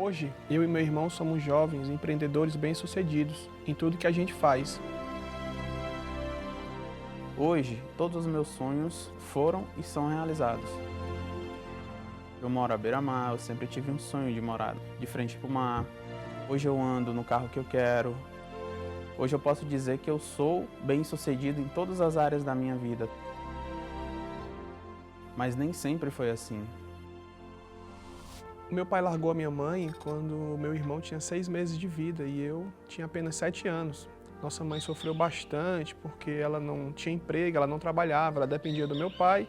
Hoje, eu e meu irmão somos jovens empreendedores bem-sucedidos em tudo que a gente faz. Hoje, todos os meus sonhos foram e são realizados. Eu moro à beira-mar, eu sempre tive um sonho de morar de frente para o mar. Hoje eu ando no carro que eu quero. Hoje eu posso dizer que eu sou bem-sucedido em todas as áreas da minha vida. Mas nem sempre foi assim. O meu pai largou a minha mãe quando meu irmão tinha 6 meses de vida e eu tinha apenas 7 anos. Nossa mãe sofreu bastante porque ela não tinha emprego, ela não trabalhava, ela dependia do meu pai.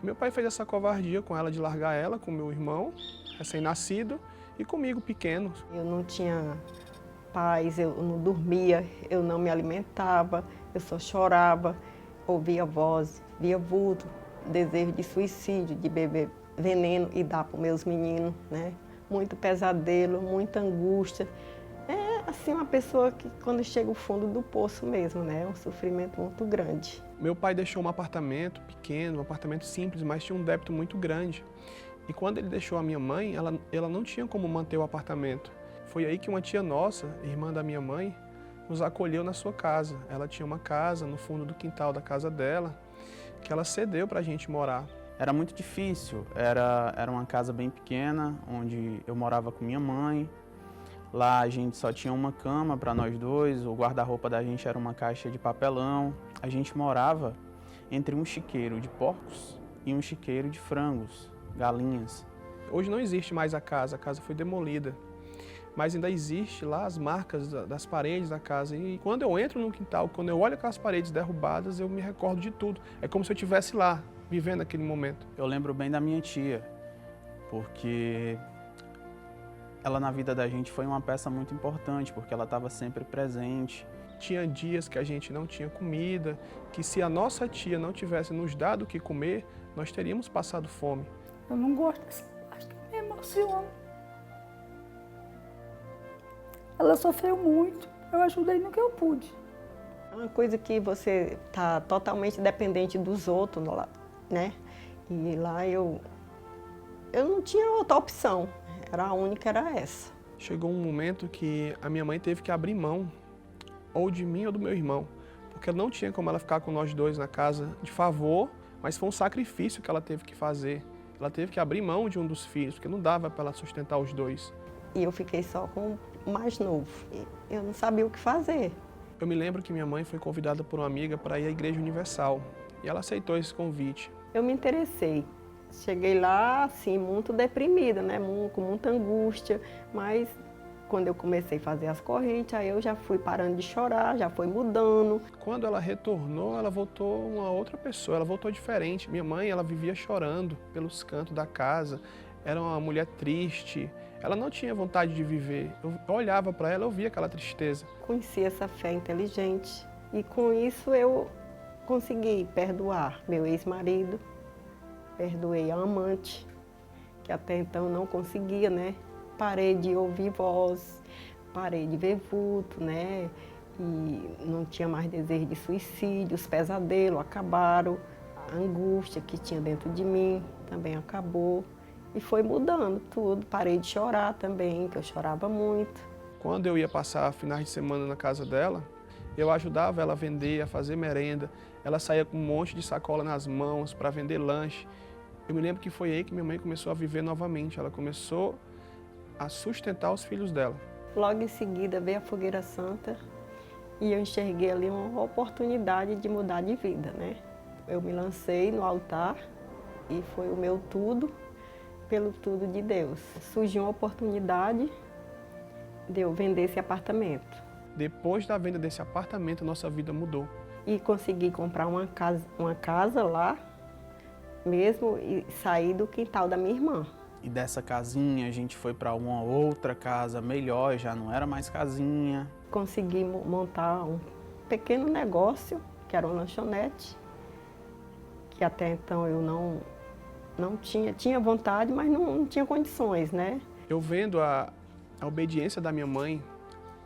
Meu pai fez essa covardia com ela de largar ela com meu irmão, recém-nascido, e comigo, pequeno. Eu não tinha paz, eu não dormia, eu não me alimentava, eu só chorava, ouvia voz, via vulto, desejo de suicídio, de beber veneno e dar para os meus meninos, né? Muito pesadelo, muita angústia. É assim uma pessoa que quando chega ao fundo do poço mesmo, né? É um sofrimento muito grande. Meu pai deixou um apartamento pequeno, um apartamento simples, mas tinha um débito muito grande. E quando ele deixou a minha mãe, ela não tinha como manter o apartamento. Foi aí que uma tia nossa, irmã da minha mãe, nos acolheu na sua casa. Ela tinha uma casa no fundo do quintal da casa dela, que ela cedeu para a gente morar. Era muito difícil, era uma casa bem pequena, onde eu morava com minha mãe. Lá a gente só tinha uma cama para nós dois, o guarda-roupa da gente era uma caixa de papelão. A gente morava entre um chiqueiro de porcos e um chiqueiro de frangos, galinhas. Hoje não existe mais a casa foi demolida. Mas ainda existe lá as marcas das paredes da casa. E quando eu entro no quintal, quando eu olho aquelas paredes derrubadas, eu me recordo de tudo. É como se eu estivesse lá, vivendo aquele momento. Eu lembro bem da minha tia, porque ela na vida da gente foi uma peça muito importante, porque ela estava sempre presente. Tinha dias que a gente não tinha comida, que se a nossa tia não tivesse nos dado o que comer, nós teríamos passado fome. Eu não gosto dessa parte, me emociona. Ela sofreu muito, eu ajudei no que eu pude. É uma coisa que você está totalmente dependente dos outros, né? E lá eu não tinha outra opção, a única era essa. Chegou um momento que a minha mãe teve que abrir mão, ou de mim ou do meu irmão, porque não tinha como ela ficar com nós dois na casa de favor, mas foi um sacrifício que ela teve que fazer. Ela teve que abrir mão de um dos filhos, porque não dava para ela sustentar os dois. E eu fiquei só com o mais novo. Eu não sabia o que fazer. Eu me lembro que minha mãe foi convidada por uma amiga para ir à Igreja Universal, e ela aceitou esse convite. Eu me interessei. Cheguei lá, assim, muito deprimida, né? Com muita angústia, mas quando eu comecei a fazer as correntes, aí eu já fui parando de chorar, já foi mudando. Quando ela retornou, ela voltou uma outra pessoa, ela voltou diferente. Minha mãe, ela vivia chorando pelos cantos da casa, era uma mulher triste, ela não tinha vontade de viver. Eu olhava para ela, eu via aquela tristeza. Conheci essa fé inteligente e com isso eu consegui perdoar meu ex-marido, perdoei a amante, que até então não conseguia, né? Parei de ouvir voz, parei de ver vulto, né? E não tinha mais desejo de suicídio, os pesadelos acabaram, a angústia que tinha dentro de mim também acabou. E foi mudando tudo, parei de chorar também, que eu chorava muito. Quando eu ia passar finais de semana na casa dela, eu ajudava ela a vender, a fazer merenda. Ela saía com um monte de sacola nas mãos para vender lanche. Eu me lembro que foi aí que minha mãe começou a viver novamente. Ela começou a sustentar os filhos dela. Logo em seguida veio a Fogueira Santa e eu enxerguei ali uma oportunidade de mudar de vida, né? Eu me lancei no altar e foi o meu tudo pelo tudo de Deus. Surgiu uma oportunidade de eu vender esse apartamento. Depois da venda desse apartamento, a nossa vida mudou. E consegui comprar uma casa lá mesmo e sair do quintal da minha irmã. E dessa casinha a gente foi para uma outra casa melhor, já não era mais casinha. Consegui montar um pequeno negócio, que era uma lanchonete, que até então eu não tinha vontade, mas não tinha condições, né? Eu vendo a obediência da minha mãe,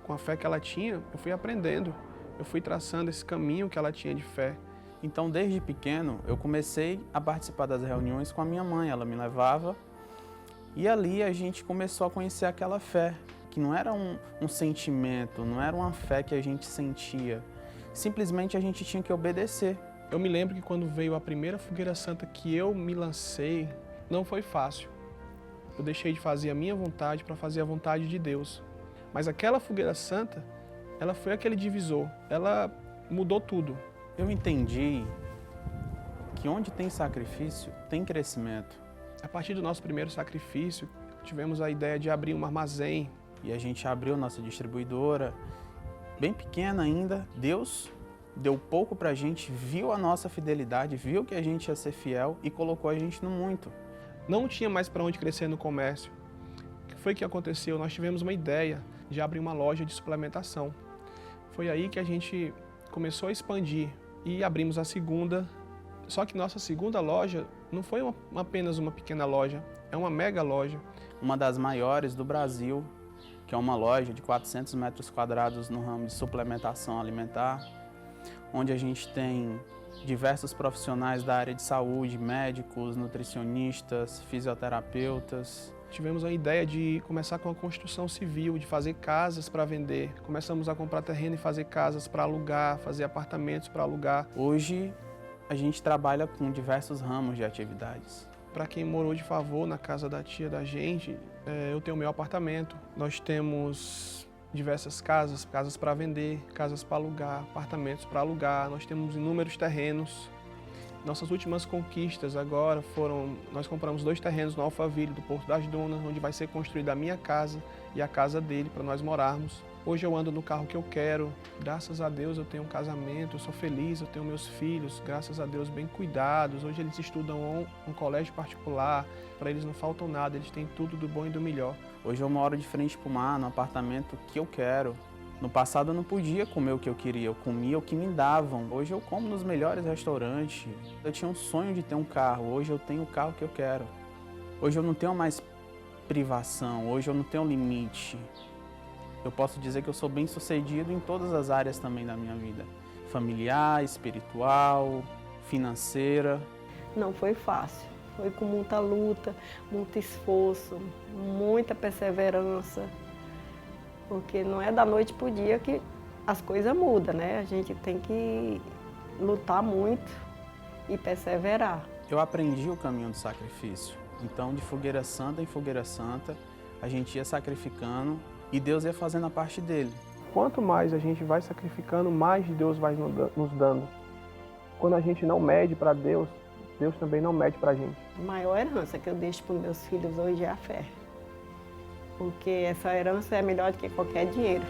com a fé que ela tinha, eu fui aprendendo. Eu fui traçando esse caminho que ela tinha de fé. Então, desde pequeno, eu comecei a participar das reuniões com a minha mãe. Ela me levava E ali a gente começou a conhecer aquela fé, que não era um sentimento, não era uma fé que a gente sentia. Simplesmente a gente tinha que obedecer. Eu me lembro que quando veio a primeira fogueira santa que eu me lancei, não foi fácil. Eu deixei de fazer a minha vontade para fazer a vontade de Deus. Mas aquela fogueira santa, ela foi aquele divisor, ela mudou tudo. Eu entendi que onde tem sacrifício, tem crescimento. A partir do nosso primeiro sacrifício, tivemos a ideia de abrir um armazém. E a gente abriu nossa distribuidora, bem pequena ainda. Deus deu pouco pra gente, viu a nossa fidelidade, viu que a gente ia ser fiel e colocou a gente no muito. Não tinha mais para onde crescer no comércio. O que foi que aconteceu? Nós tivemos uma ideia de abrir uma loja de suplementação. Foi aí que a gente começou a expandir e abrimos a segunda. Só que nossa segunda loja não foi apenas uma pequena loja, é uma mega loja. Uma das maiores do Brasil, que é uma loja de 400 metros quadrados no ramo de suplementação alimentar, onde a gente tem diversos profissionais da área de saúde, médicos, nutricionistas, fisioterapeutas. Tivemos a ideia de começar com a construção civil, de fazer casas para vender. Começamos a comprar terreno e fazer casas para alugar, fazer apartamentos para alugar. Hoje a gente trabalha com diversos ramos de atividades. Para quem morou de favor na casa da tia da gente, eu tenho o meu apartamento. Nós temos diversas casas para vender, casas para alugar, apartamentos para alugar. Nós temos inúmeros terrenos. Nossas últimas conquistas agora foram, nós compramos 2 terrenos no Alphaville, do Porto das Dunas, onde vai ser construída a minha casa e a casa dele para nós morarmos. Hoje eu ando no carro que eu quero, graças a Deus eu tenho um casamento, eu sou feliz, eu tenho meus filhos, graças a Deus bem cuidados. Hoje eles estudam um colégio particular, para eles não faltam nada, eles têm tudo do bom e do melhor. Hoje eu moro de frente para o mar, no apartamento que eu quero. No passado eu não podia comer o que eu queria, eu comia o que me davam. Hoje eu como nos melhores restaurantes. Eu tinha um sonho de ter um carro, hoje eu tenho o carro que eu quero. Hoje eu não tenho mais privação, hoje eu não tenho limite. Eu posso dizer que eu sou bem sucedido em todas as áreas também da minha vida. Familiar, espiritual, financeira. Não foi fácil, foi com muita luta, muito esforço, muita perseverança. Porque não é da noite para o dia que as coisas mudam, né? A gente tem que lutar muito e perseverar. Eu aprendi o caminho do sacrifício. Então, de fogueira santa em fogueira santa, a gente ia sacrificando e Deus ia fazendo a parte dele. Quanto mais a gente vai sacrificando, mais Deus vai nos dando. Quando a gente não mede para Deus, Deus também não mede para a gente. A maior herança que eu deixo para os meus filhos hoje é a fé. Porque essa herança é melhor do que qualquer dinheiro.